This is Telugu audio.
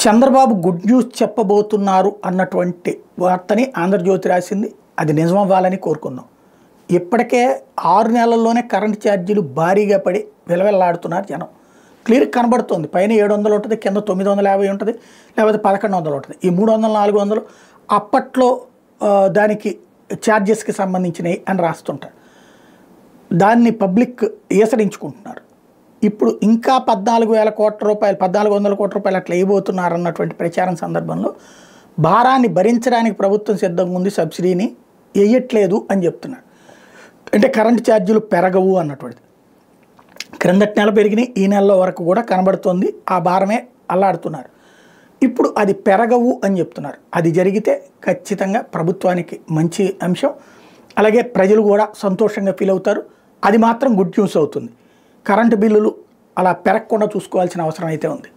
చంద్రబాబు గుడ్ న్యూస్ చెప్పబోతున్నారు అన్నటువంటి వార్తని ఆంధ్రజ్యోతి రాసింది. అది నిజమవ్వాలని కోరుకుందాం. ఇప్పటికే 6 నెలల్లోనే కరెంట్ ఛార్జీలు భారీగా పడి విలవిల్లాడుతున్నారు జనం. క్లియర్ కనబడుతుంది. పైన 700 ఉంటుంది, కింద 950 ఉంటుంది, లేకపోతే 1100 ఉంటుంది. ఈ 300 400 అప్పట్లో దానికి ఛార్జెస్కి సంబంధించినవి అని రాస్తుంటారు. దాన్ని పబ్లిక్ ఈసడించుకుంటున్నారు. ఇప్పుడు ఇంకా 14,000 కోట్ల రూపాయలు 1400 కోట్ల రూపాయలు అట్లా వేయబోతున్నారు అన్నటువంటి ప్రచారం సందర్భంలో భారాన్ని భరించడానికి ప్రభుత్వం సిద్ధంగా ఉంది, సబ్సిడీని వేయట్లేదు అని చెప్తున్నారు. అంటే కరెంటు ఛార్జీలు పెరగవు అన్నటువంటిది. క్రిందటి నెల పెరిగినాయి, ఈ నెలలో వరకు కూడా కనబడుతోంది. ఆ భారమే అల్లాడుతున్నారు. ఇప్పుడు అది పెరగవు అని చెప్తున్నారు. అది జరిగితే ఖచ్చితంగా ప్రభుత్వానికి మంచి అంశం, అలాగే ప్రజలు కూడా సంతోషంగా ఫీల్ అవుతారు. అది మాత్రం గుడ్ న్యూస్ అవుతుంది. కరెంటు బిల్లులు అలా పెరగకుండా చూసుకోవాల్సిన అవసరం అయితే ఉంది.